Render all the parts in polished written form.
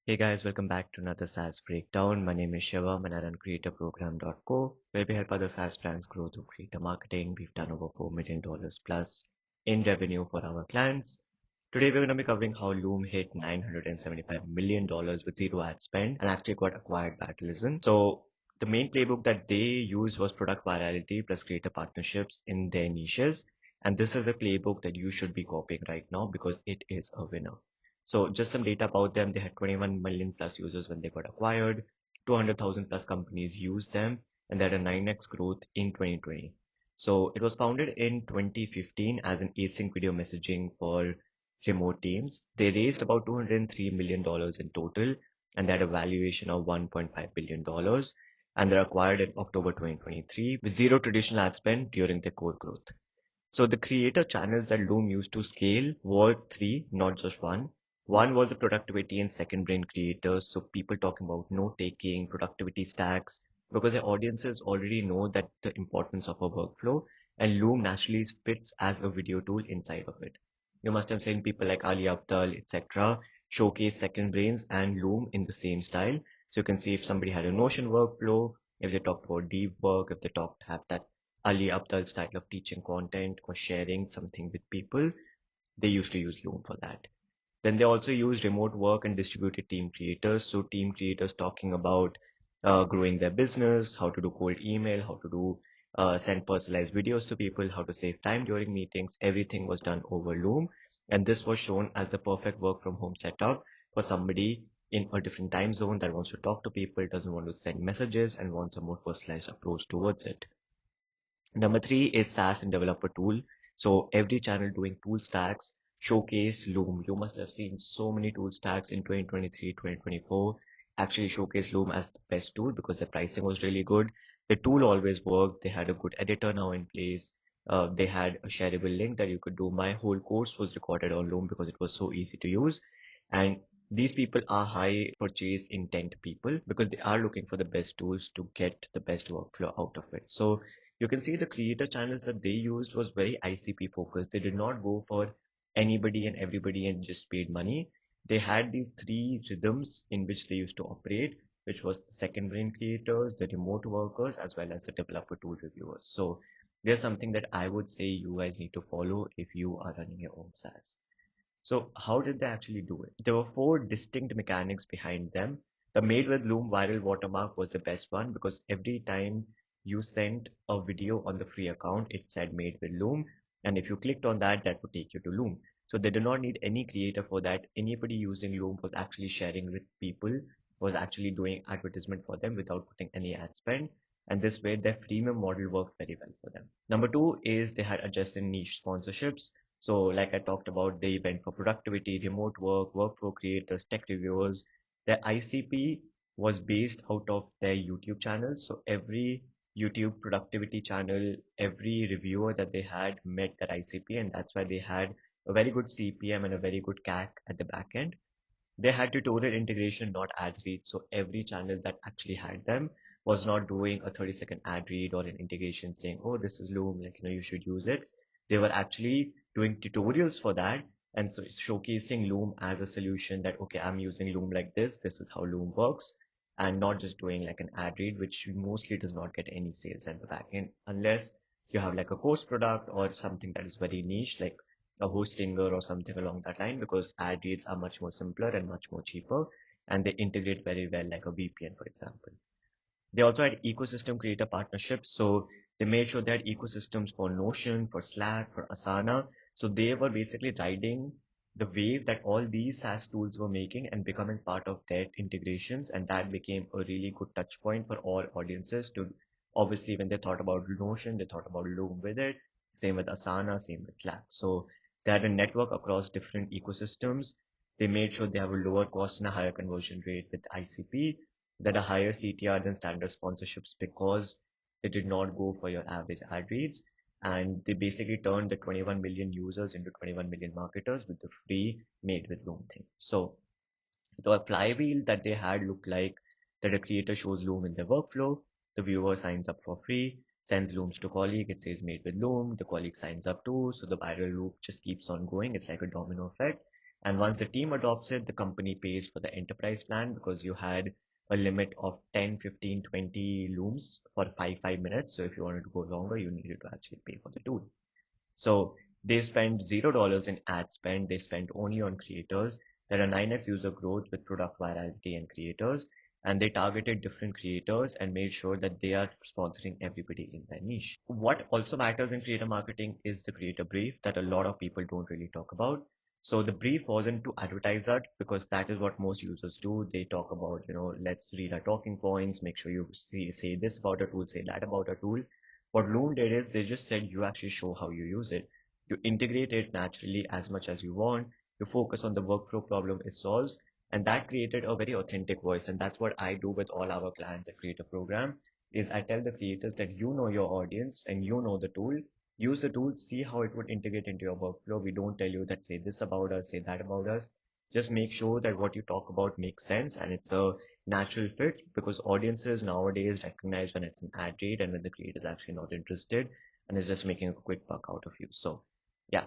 Hey guys, welcome back to another SaaS breakdown. My name is Shivam and I run creatorprogram.co, where we help other SaaS brands grow through creator marketing. We've done over $4 million plus in revenue for our clients. Today we're going to be covering how Loom hit $975 million with zero ad spend and actually got acquired by Atlassian. So the main playbook that they used was product virality plus creator partnerships in their niches. And this is a playbook that you should be copying right now because it is a winner. So just some data about them. They had 21 million plus users when they got acquired. 200,000 plus companies used them, and they had a 9x growth in 2020. So it was founded in 2015 as an async video messaging for remote teams. They raised about $203 million in total, and they had a valuation of $1.5 billion. And they're acquired in October 2023 with zero traditional ad spend during their core growth. So the creator channels that Loom used to scale were three, not just one. One was the productivity and second brain creators. So people talking about note taking, productivity stacks, because their audiences already know that the importance of a workflow and Loom naturally fits as a video tool inside of it. You must have seen people like Ali Abdal, etc. showcase second brains and Loom in the same style. So you can see if somebody had a Notion workflow, if they talked about deep work, if they talked have that Ali Abdal style of teaching content or sharing something with people, they used to use Loom for that. Then they also use remote work and distributed team creators. So team creators talking about growing their business, how to do cold email, how to do send personalized videos to people, how to save time during meetings. Everything was done over Loom. And this was shown as the perfect work from home setup for somebody in a different time zone that wants to talk to people, doesn't want to send messages and wants a more personalized approach towards it. Number three is SaaS and developer tool. So every channel doing tool stacks showcase Loom. You must have seen so many tool stacks in 2023, 2024 actually showcase Loom as the best tool because the pricing was really good. The tool always worked. They had a good editor now in place. They had a shareable link that you could do. My whole course was recorded on Loom because it was so easy to use. And these people are high purchase intent people because they are looking for the best tools to get the best workflow out of it. So you can see the creator channels that they used was very ICP focused. They did not go for anybody and everybody and just paid money. They had these three rhythms in which they used to operate, which was the second brain creators, the remote workers, as well as the developer tool reviewers. So there's something that I would say you guys need to follow if you are running your own SaaS. So how did they actually do it? There were four distinct mechanics behind them. The Made with Loom viral watermark was the best one because every time you sent a video on the free account, it said Made with Loom. And if you clicked on that, that would take you to Loom. So they did not need any creator for that. Anybody using Loom was actually sharing with people, was actually doing advertisement for them without putting any ad spend. And this way their freemium model worked very well for them. Number two is they had adjacent niche sponsorships. So like I talked about, they went for productivity, remote work, workflow creators, tech reviewers. Their ICP was based out of their YouTube channel. So every YouTube productivity channel, every reviewer that they had met that ICP, and that's why they had a very good CPM and a very good CAC at the back end. They had tutorial integration, not ad read. So every channel that actually had them was not doing a 30-second ad read or an integration saying, oh, this is Loom, like, you should use it. They were actually doing tutorials for that and so showcasing Loom as a solution that, okay, I'm using Loom like this. This is how Loom works, and not just doing like an ad read, which mostly does not get any sales at the back end unless you have like a course product or something that is very niche, like a hostinger or something along that line, because ad reads are much more simpler and much more cheaper, and they integrate very well like a VPN, for example. They also had ecosystem creator partnerships. So they made sure they had ecosystems for Notion, for Slack, for Asana. So they were basically riding the wave that all these SaaS tools were making and becoming part of their integrations. And that became a really good touch point for all audiences to, obviously, when they thought about Notion, they thought about Loom with it. Same with Asana, same with Slack. So they had a network across different ecosystems. They made sure they have a lower cost and a higher conversion rate with ICP, that a higher CTR than standard sponsorships because they did not go for your average ad reads. And they basically turned the 21 million users into 21 million marketers with the free Made with Loom thing. So the flywheel that they had looked like that a creator shows Loom in their workflow, the viewer signs up for free, sends Looms to colleague, it says Made with Loom, the colleague signs up too, so the viral loop just keeps on going. It's like a domino effect. And once the team adopts it, the company pays for the enterprise plan because you had a limit of 10, 15, 20 looms for 5 minutes. So if you wanted to go longer, you needed to actually pay for the tool. So they spend $0 in ad spend. They spend only on creators. There are 9x user growth with product virality and creators. And they targeted different creators and made sure that they are sponsoring everybody in their niche. What also matters in creator marketing is the creator brief that a lot of people don't really talk about. So the brief wasn't to advertise that because that is what most users do. They talk about, let's read our talking points, make sure you say this about a tool, say that about a tool. What Loom did is they just said you actually show how you use it. You integrate it naturally as much as you want. You focus on the workflow problem it solves. And that created a very authentic voice. And that's what I do with all our clients at Creator Program is I tell the creators that you know your audience and you know the tool. Use the tool, see how it would integrate into your workflow. We don't tell you that say this about us, say that about us. Just make sure that what you talk about makes sense and it's a natural fit because audiences nowadays recognize when it's an ad read and when the creator is actually not interested and is just making a quick buck out of you. So yeah,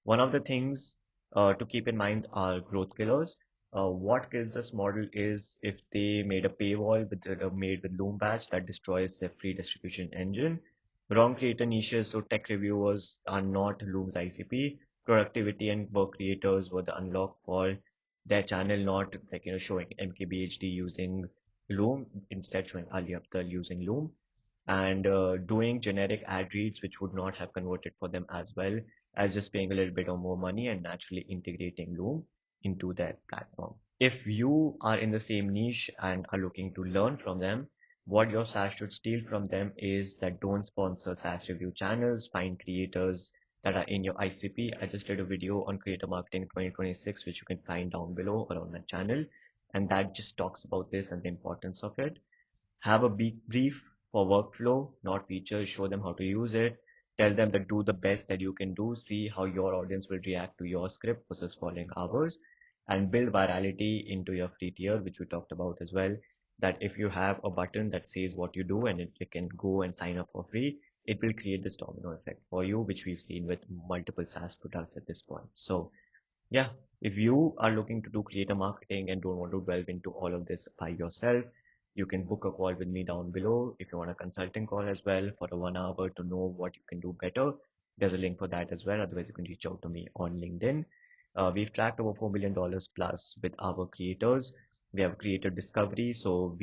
one of the things to keep in mind are growth killers. What kills this model is if they made a paywall made with Loom badge that destroys their free distribution engine. Wrong creator niches, so tech reviewers are not Loom's ICP. Productivity and work creators were the unlock for their channel, not like showing MKBHD using Loom, instead showing Ali Abdal using Loom and doing generic ad reads which would not have converted for them as well as just paying a little bit of more money and naturally integrating Loom into their platform. If you are in the same niche and are looking to learn from them, what your SaaS should steal from them is that don't sponsor SaaS review channels, find creators that are in your ICP. I just did a video on creator marketing 2026, which you can find down below or on my channel. And that just talks about this and the importance of it. Have a big brief for workflow, not features. Show them how to use it. Tell them that do the best that you can do. See how your audience will react to your script versus following ours. And build virality into your free tier, which we talked about as well. That if you have a button that says what you do and it can go and sign up for free, it will create this domino effect for you, which we've seen with multiple SaaS products at this point. So yeah, if you are looking to do creator marketing and don't want to delve into all of this by yourself, you can book a call with me down below. If you want a consulting call as well for a 1 hour to know what you can do better, there's a link for that as well. Otherwise, you can reach out to me on LinkedIn. We've tracked over $4 million plus with our creators. We have creator discovery. So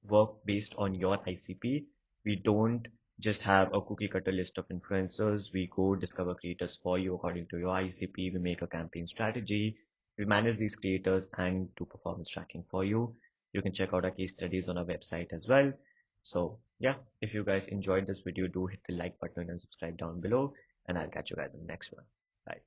work based on your ICP. We don't just have a cookie cutter list of influencers. We go discover creators for you according to your ICP. We make a campaign strategy. We manage these creators and do performance tracking for you. You can check out our case studies on our website as well. So yeah, if you guys enjoyed this video, do hit the like button and subscribe down below, and I'll catch you guys in the next one. Bye.